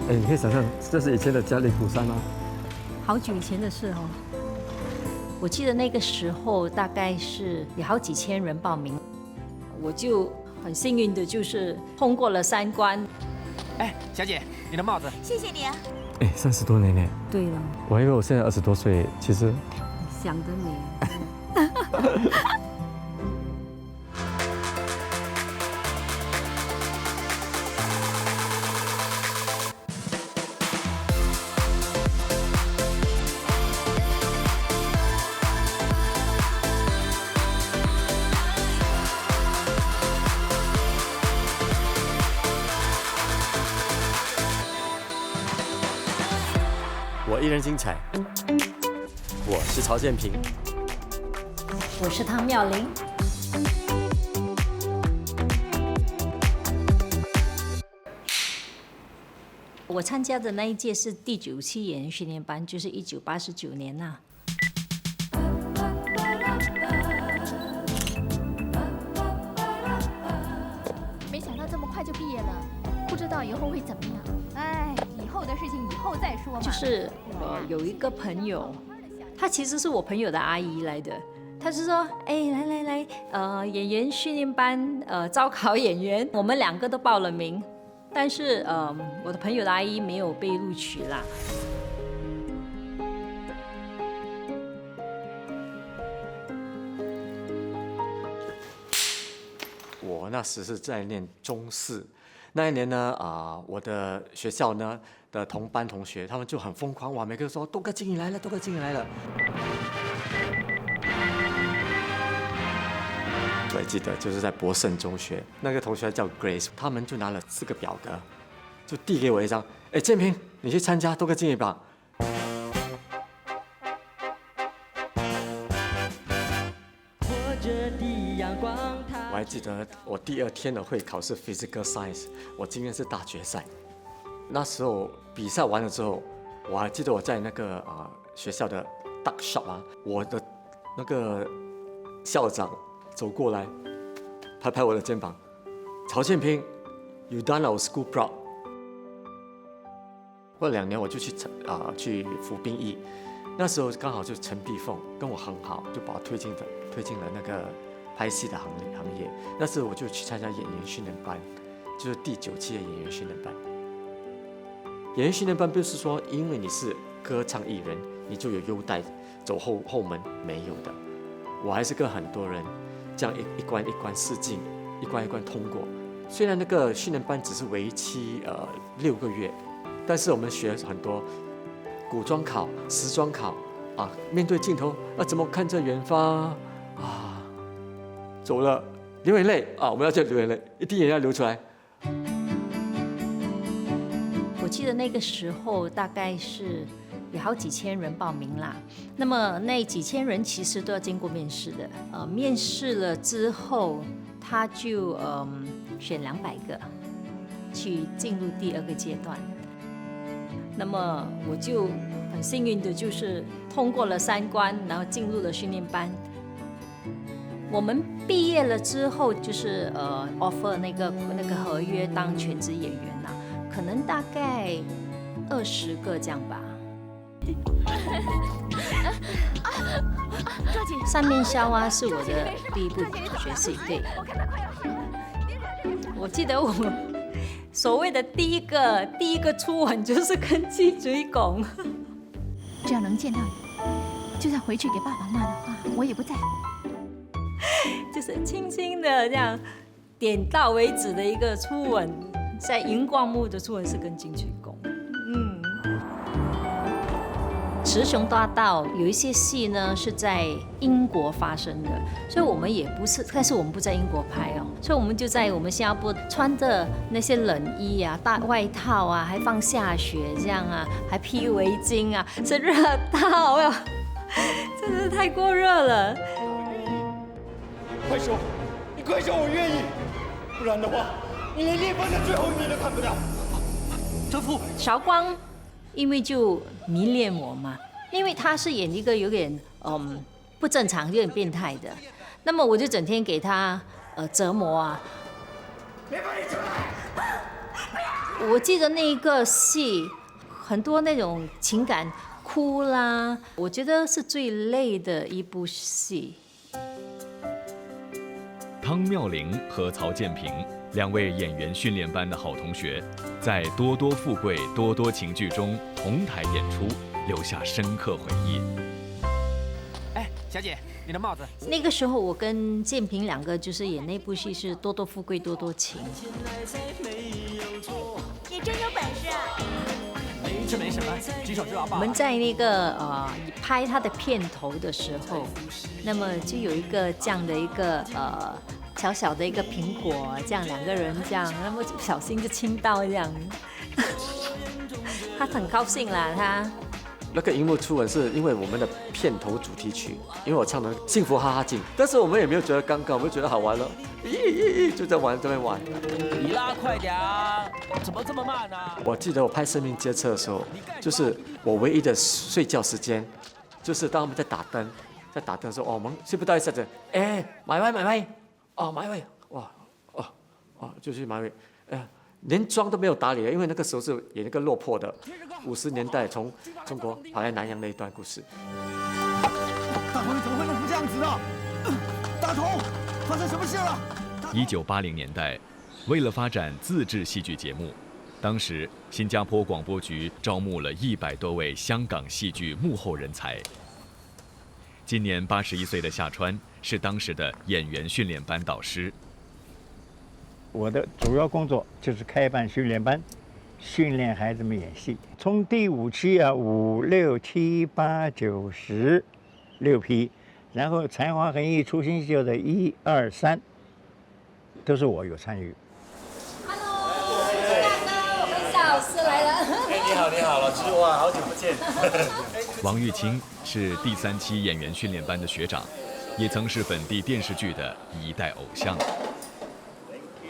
哎，你可以想象，这是以前的嘉陵古山吗？好久以前的事哦。我记得那个时候大概是有好几千人报名，我就很幸运的就是通过了3关。哎，小姐，你的帽子。谢谢你啊。哎，30多年呢。对了，我还以为我现在20多岁，其实想得美。我一人精彩，我是曹建平，我是汤妙玲。我参加的那一届是第9期演员训练班，就是1989年呐。没想到这么快就毕业了，不知道以后会怎么样。哎，以后的事情以后再说嘛。就是有一个朋友，她其实是我朋友的阿姨来的。她就说：“哎，来，演员训练班，招考演员，我们2个都报了名，但是我的朋友的阿姨没有被录取啦。”我那时是在念中4，那一年呢，我的学校呢的同班同学，他们就很疯狂，哇，每个人说多哥经理来了，多哥经理来了。我还记得就是在博胜中学，那个同学叫 Grace， 他们就拿了4个表格，就递给我一张，哎，建平，你去参加多哥经理吧。我还记得我第2天的会考是 Physical Science， 我今天是大决赛。那时候比赛完了之后，我还记得我在那个学校的 Duck Shop 我的那个校长走过来，拍拍我的肩膀，曹建平 ，You done our school proud。过了2年我就去服兵役，那时候刚好就陈碧凤跟我很好，就把我推进了那个拍戏的行业。那时候我就去参加演员训练班，就是第9期的演员训练班。演员训练班不是说因为你是歌唱艺人，你就有优待，走后门，没有的。我还是跟很多人这样一关一关试镜，一关一关通过。虽然那个训练班只是为期6个月，但是我们学很多古装考、时装考面对镜头怎么看着远方走了流眼泪我们要叫流眼泪，一滴眼泪要流出来。我记得那个时候大概是有好几千人报名啦，那么那几千人其实都要经过面试的，面试了之后，他就选200个去进入第2个阶段。那么我就很幸运的就是通过了3关，然后进入了训练班。我们毕业了之后，就是offer 那个合约当全职演员啦，可能大概20个这样吧。三面鸮是我的第1部学戏，对。我记得我所谓的第一个初吻就是跟鸡嘴拱。只要能见到你，就算回去给爸爸骂的话，我也不在乎。就是轻轻的这样点到为止的一个初吻，在荧光幕的初吻是跟金曲宫。雌雄大盗有一些戏呢是在英国发生的，所以我们也不是，但是我们不在英国拍哦，所以我们就在我们新加坡穿着那些冷衣大外套还放下雪这样还披围巾是热到真的是太过热了。快说，你快说，我愿意，不然的话，你连练班的最后1年都看不到。德福，韶光因为就迷恋我嘛，因为他是演一个有点不正常、有点变态的，那么我就整天给他折磨别放你出来！我记得那一个戏，很多那种情感哭啦，我觉得是最累的一部戏。汤妙玲和曹建平2位演员训练班的好同学，在《多多富贵多多情》剧中同台演出，留下深刻回忆。哎，小姐，你的帽子。那个时候我跟建平2个就是演那部戏是《多多富贵多多情》。你真有本事啊！这没什么，举手之劳吧。我们在那个拍他的片头的时候，那么就有一个这样的一个小小的一个苹果，这样2个人这样，那么不小心就亲到这样，他很高兴啦，他。那个荧幕初吻是因为我们的片头主题曲，因为我唱的《幸福哈哈镜》，但是我们也没有觉得尴尬，我们觉得好玩了，就在玩这边玩。你拉快点啊！怎么这么慢啊？我记得我拍《生命街车》的时候，就是我唯一的睡觉时间，就是当他们在打灯的时候，我们睡不到一下子，买位，买位，哇，就去买位，连妆都没有打理，因为那个时候是演一个落魄的50年代从中国跑来南洋的一段故事。大头，你怎么会弄成这样子的？大头，发生什么事了？1980年代，为了发展自制戏剧节目，当时新加坡广播局招募了100多位香港戏剧幕后人才。今年81岁的夏川是当时的演员训练班导师。我的主要工作就是开办训练班，训练孩子们演戏。从第5期5、6、7、8、9、10 6批，然后才华横溢出新秀的1、2、3，都是我有参与。Hello， 我们夏老师来了。你好，老师，哇，好久不见。王玉清是第3期演员训练班的学长，也曾是本地电视剧的一代偶像。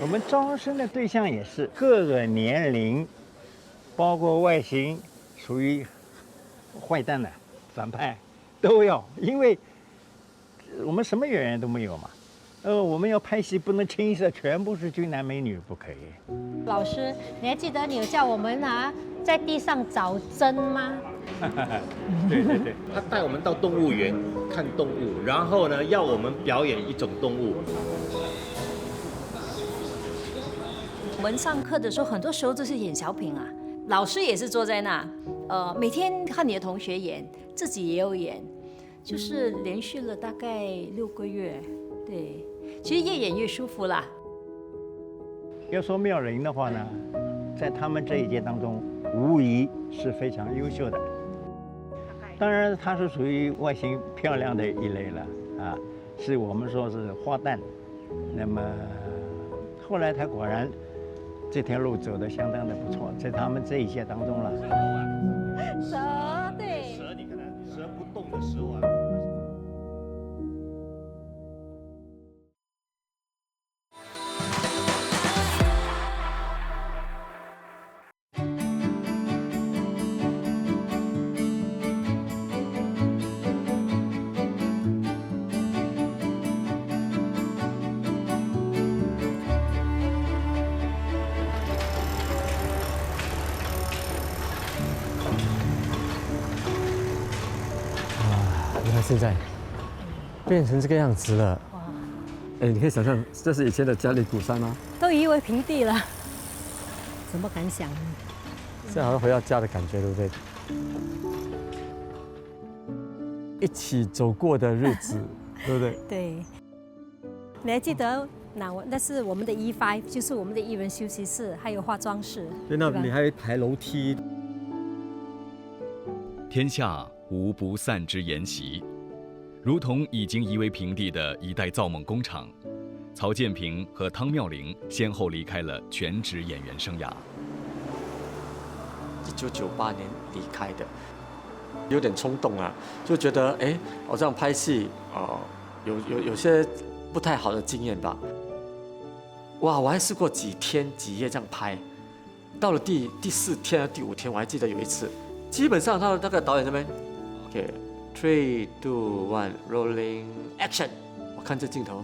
我们招生的对象也是各个年龄，包括外形属于坏蛋的、反派都要，因为我们什么演员都没有嘛。我们要拍戏不能清一色全部是俊男美女，不可以。老师，你还记得你有叫我们在地上找针吗？对，他带我们到动物园看动物，然后呢要我们表演一种动物。我们上课的时候，很多时候都是演小品啊，老师也是坐在那，每天看你的同学演，自己也有演，就是连续了大概6个月，对，其实越演越舒服啦。要说妙玲的话呢，在他们这一届当中，无疑是非常优秀的。当然，她是属于外形漂亮的一类了啊，是我们说是花旦。那么后来她果然这条路走得相当的不错，在他们这一届当中了。蛇，对。蛇，你看看，蛇不动的时候啊。现在变成这个样子了，哇！你可以想象这是以前的嘉里古山吗？都夷为平地了，怎么敢想呢？现在好像回到家的感觉，对不对？一起走过的日子，对不对？对。你还记得那是我们的E5，就是我们的艺人休息室，还有化妆室。对，那你还爬楼梯。天下无不散之筵席，如同已经夷为平地的一代造梦工厂，曹建平和汤妙玲先后离开了全职演员生涯。1998年离开的，有点冲动啊，就觉得好像拍戏有些不太好的经验吧。哇，我还试过几天几夜这样拍，到了第4天第5天，我还记得有一次。基本上，他那个导演那边 ，OK，3、2、1，Rolling Action。我看这镜头，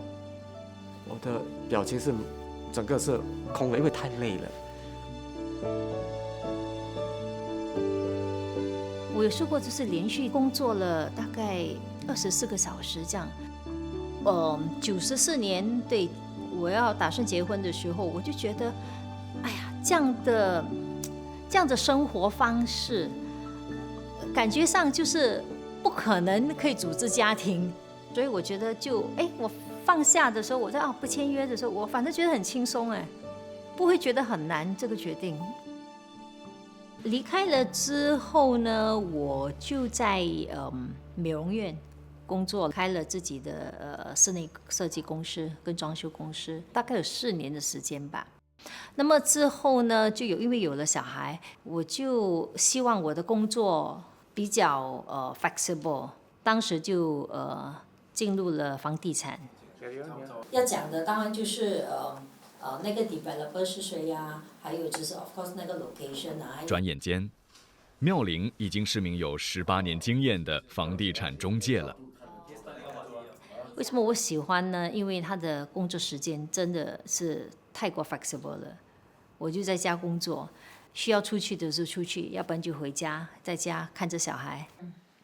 我的表情是整个是空了，因为太累了。我有说过，就是连续工作了大概24个小时这样。94年，对，我要打算结婚的时候，我就觉得，哎呀，这样的生活方式，感觉上就是不可能可以组织家庭，所以我觉得我放下的时候，我在不签约的时候，我反正觉得很轻松不会觉得很难这个决定。离开了之后呢，我就在美容院工作，开了自己的室内设计公司跟装修公司，大概有4年的时间吧。那么之后呢，因为有了小孩，我就希望我的工作比较flexible， 当时就进入了房地产。要讲的当然就是那个 developer 是谁呀？还有就是 of course 那个 location 啊。转眼间，妙玲已经是名有18年经验的房地产中介了。为什么我喜欢呢？因为他的工作时间真的是太过 flexible 了。我就在家工作，需要出去的时候出去，要不然就回家，在家看着小孩。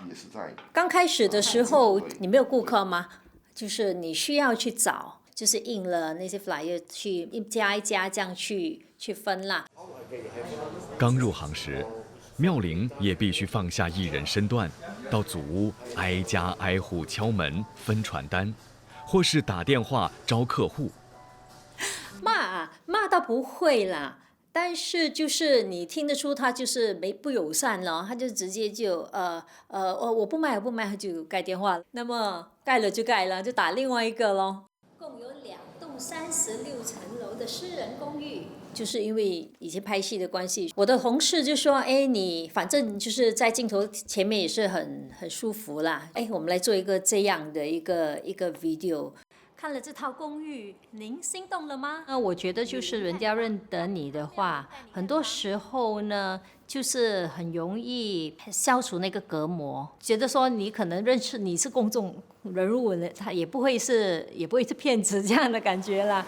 也是在刚开始的时候，你没有顾客吗？就是你需要去找。就是印了那些 flyer 去一家一家这样去分啦。刚入行时，妙玲也必须放下艺人身段，到祖屋挨家挨户敲门分传单，或是打电话招客户。骂倒不会啦，但是就是你听得出他就是不友善了，他就直接就我不卖，就盖电话。那么盖了就盖了，就打另外一个咯。共有2栋36层楼的私人公寓。就是因为以前拍戏的关系，我的同事就说：“你反正就是在镜头前面也是很舒服啦，我们来做一个这样的一个 video。”看了这套公寓，您心动了吗？我觉得就是人家认得你的话，很多时候呢，就是很容易消除那个隔膜，觉得说你可能认识你是公众人物，他也不会是骗子这样的感觉啦。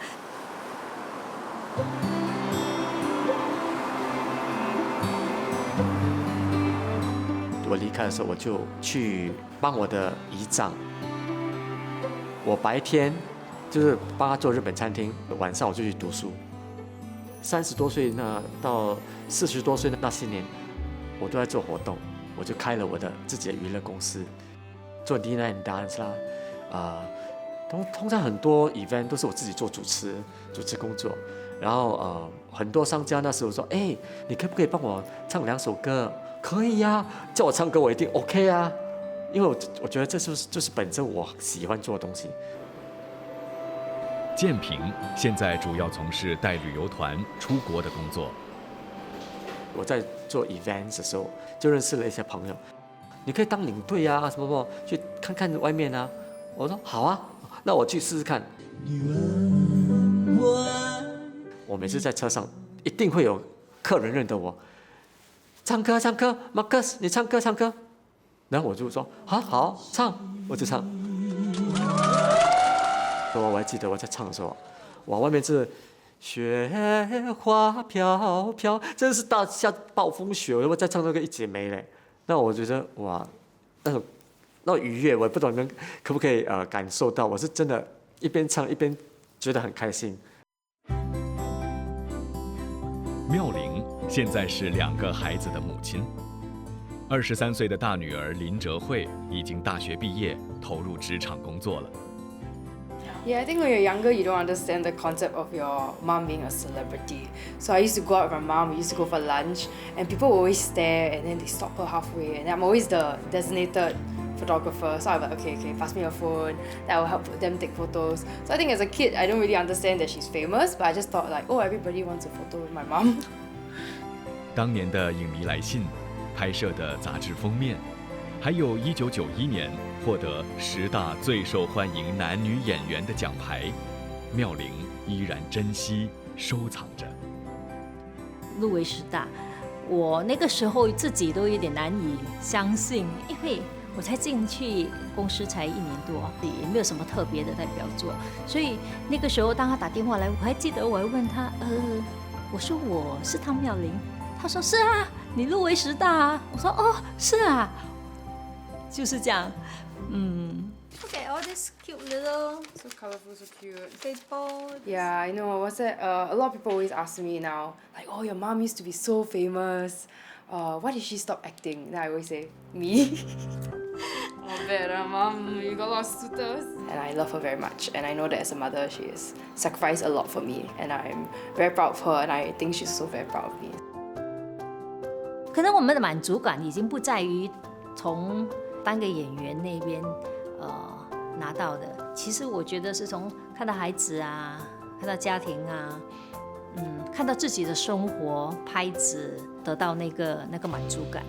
我离开的时候，我就去帮我的姨丈。我白天就是帮他做日本餐厅，晚上我就去读书。30多岁到40多岁的那些年，我都在做活动，我就开了我的自己的娱乐公司，做 dinner and dance 啦，通常很多 event 都是我自己做主持工作，然后很多商家那时候说，你可不可以帮我唱2首歌？可以呀，叫我唱歌我一定 OK 啊，因为我觉得这就是本身我喜欢做的东西。建平现在主要从事带旅游团出国的工作。我在做 events 的时候，就认识了一些朋友，你可以当领队啊，什么去看看外面啊。我说好啊，那我去试试看。我每次在车上，一定会有客人认得我。唱歌，Marcus， 你唱歌。然后我就说好唱，我就唱。我还记得我在唱的时候，哇，外面是雪花飘飘，真是大下暴风雪，我在唱那个一剪梅嘞。那我觉得哇，那种愉悦，我也不懂你们可不可以感受到，我是真的一边唱一边觉得很开心。妙玲现在是2个孩子的母亲，23岁的大女儿林哲慧已经大学毕业，投入职场工作了。Yeah, I think when you're younger, you don't understand the concept of your mom being a celebrity. So I used to go out with my mom, we used to go for lunch, and people would always stare, and then they stop her halfway, and I'm always the designated photographer, so I'm like, okay, pass me your phone, that will help them take photos. So I think as a kid, I don't really understand that she's famous, but I just thought like, oh, everybody wants a photo with my mom. 当年的影迷来信，拍摄的杂志封面，还有1991年获得10大最受欢迎男女演员的奖牌，妙玲依然珍惜收藏着。入围10大，我那个时候自己都有点难以相信，因为我才进去公司才1年多，也没有什么特别的代表作，所以那个时候当他打电话来，我还记得我还问他，我说我是汤妙玲，他说是啊，你入围10大啊。我说哦，是啊，就是这样。Look at all this cute little So colorful, so cute. people. Yeah, I know. What's that? A lot of people always ask me now, like, oh, your mom used to be so famous. Why did she stop acting? Then I always say, me. Oh, better, mom. You got a lot of suitors. And I love her very much. And I know that as a mother, she has sacrificed a lot for me. And I'm very proud of her. And I think she's so very proud of me. 可能我们的满足感已经不在于从当个演员那边拿到的，其实我觉得是从看到孩子啊，看到家庭啊，看到自己的生活拍子，得到那个满足感。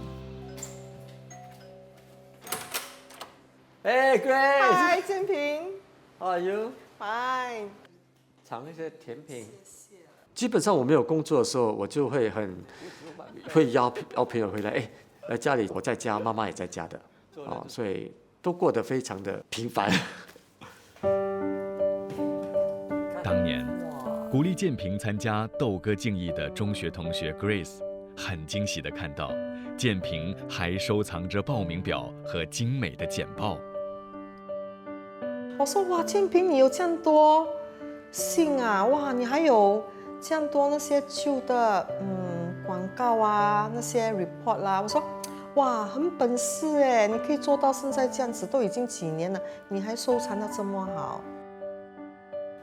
Hey Grace， 嗨，建平 How are you？ ，Fine。尝一些甜品。基本上我没有工作的时候，我就会邀朋友回来，哎，来家里，我在家，妈妈也在家的，所以都过得非常的平凡。当年鼓励建平参加斗歌竞艺的中学同学 Grace 很惊喜地看到，建平还收藏着报名表和精美的简报。我说哇，建平你有这样多信啊，哇，你还有这样多那些旧的广告啊，那些 report 啦，我说哇，很本事哎，你可以做到现在这样子，都已经几年了，你还收藏得这么好，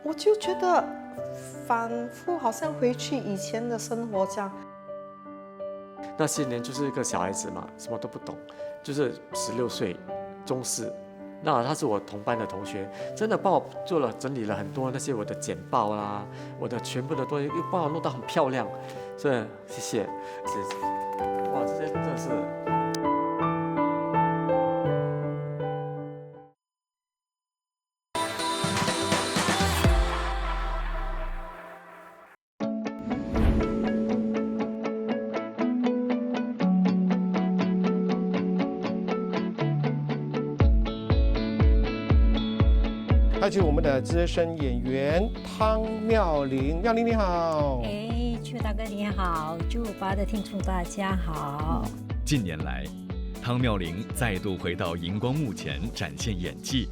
我就觉得仿佛好像回去以前的生活这样。那些年就是一个小孩子嘛，什么都不懂，就是16岁，中四。那他是我同班的同学，真的帮我整理了很多那些我的简报啦，我的全部的东西又帮我弄到很漂亮，所以谢谢。哇，这些真的是。还有我们的资深演员汤妙玲，妙玲你好。邱大哥你好，祝8的听众大家好。近年来，汤妙玲再度回到荧光幕前展现演技，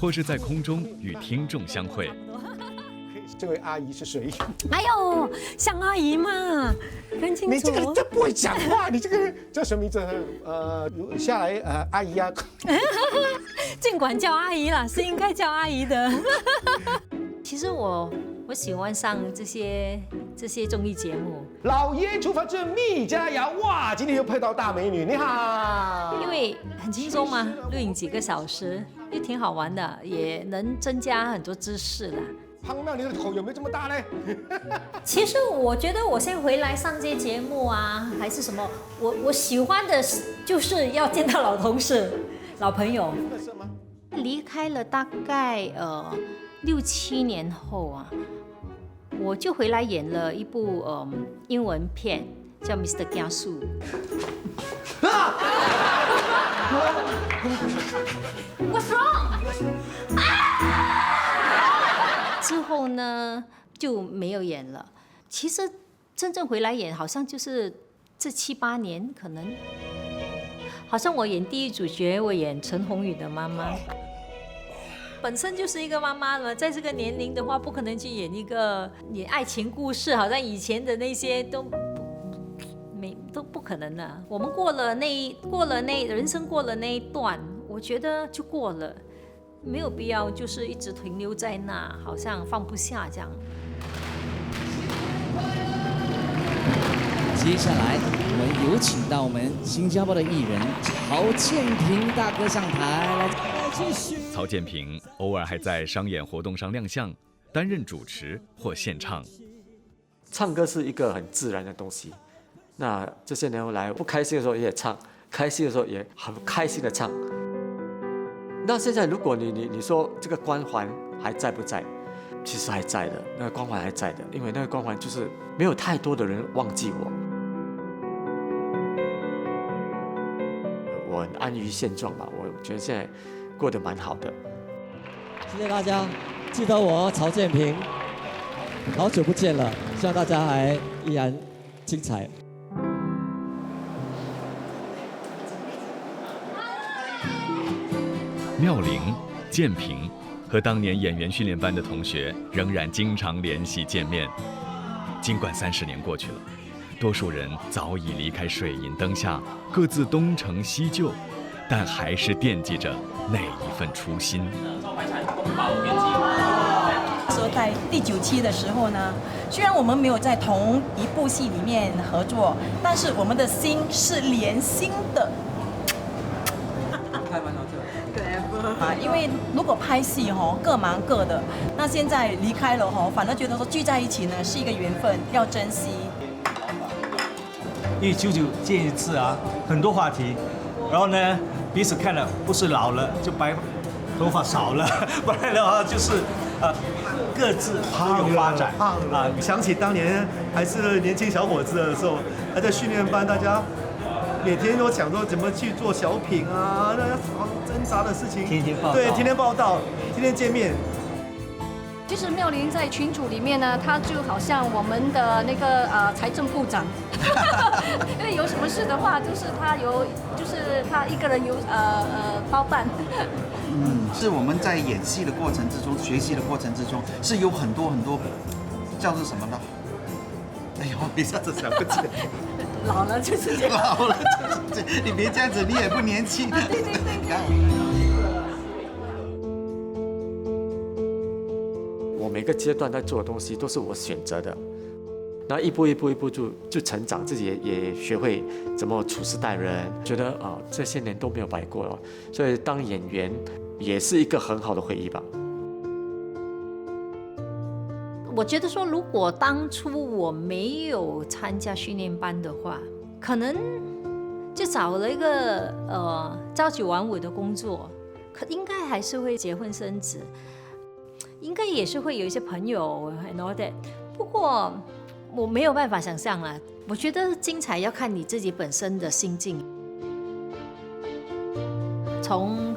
或是在空中与听众相会。这位阿姨是谁？哎呦，像阿姨嘛，看清楚。你这个人真不会讲话，你这个人叫什么名字？下来阿姨啊。尽管叫阿姨啦，是应该叫阿姨的。其实我喜欢上这些综艺节目。老爷厨房之蜜佳肴，哇，今天又碰到大美女，你好。因为很轻松嘛，录影几个小时，也挺好玩的，也能增加很多知识啦。汤妙玲的口有没有这么大呢？其实我觉得我现在回来上这些节目啊，还是什么，我喜欢的就是要见到老同事、老朋友。离开了大概6、7年后啊，我就回来演了一部英文片，叫《Mr. Kiasu》。What's wrong？ 之后呢就没有演了。其实真正回来演，好像就是这7、8年，可能好像我演第一主角，我演陈鸿宇的妈妈。本身就是一个妈妈了，在这个年龄的话，不可能去演爱情故事，好像以前的那些都不可能的。我们人生过了那一段，我觉得就过了，没有必要就是一直停留在那，好像放不下这样。接下来我们有请到我们新加坡的艺人曹建平大哥上台来继续。曹建平偶尔还在商演活动上亮相，担任主持或献唱。唱歌是一个很自然的东西，那这些年来不开心的时候也唱，开心的时候也很开心的唱。那现在如果你说这个光环还在不在？其实还在的，那个光环还在的，因为那个光环就是没有太多的人忘记我。我很安于现状吧，我觉得现在过得蛮好的。谢谢大家，记得我曹建平，好久不见了，希望大家还依然精彩。妙龄、建平和当年演员训练班的同学仍然经常联系见面。尽管30年过去了，多数人早已离开水银灯下，各自东成西就，但还是惦记着那一份初心。说在第9期的时候呢，虽然我们没有在同一部戏里面合作，但是我们的心是连心的。因为如果拍戏各忙各的，那现在离开了反而觉得说聚在一起呢是一个缘分，要珍惜。因为久久见一次啊，很多话题，然后呢彼此看了不是老了就白头发少了，不然的话就是各自都有发展啊。想起当年还是年轻小伙子的时候，还在训练班，大家每天都想说怎么去做小品啊，那好挣扎的事情，天天报道，对，天天报道，天天见面。其实妙龄在群组里面呢，他就好像我们的那个财政部长，因为有什么事的话，就是他一个人有包办。是我们在演戏的过程之中，学习的过程之中，是有很多叫做什么呢？哎呦，一下子想不起来。老了就是这样。老了就是这样，你别这样子，你也不年轻。对对对。我每个阶段在做的东西都是我选择的，然后一步就成长，自己也学会怎么处事待人，觉得这些年都没有白过了，所以当演员也是一个很好的回忆吧。我觉得说，如果当初我没有参加训练班的话，可能就找了一个朝九晚5的工作，应该还是会结婚生子。应该也是会有一些朋友 and all that， 不过我没有办法想象啦。我觉得精彩要看你自己本身的心境。从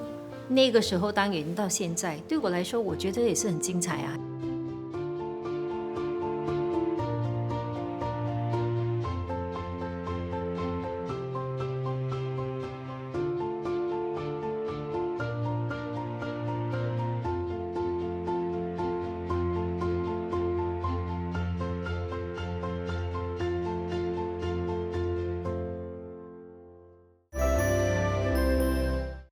那个时候当演员到现在，对我来说，我觉得也是很精彩啊。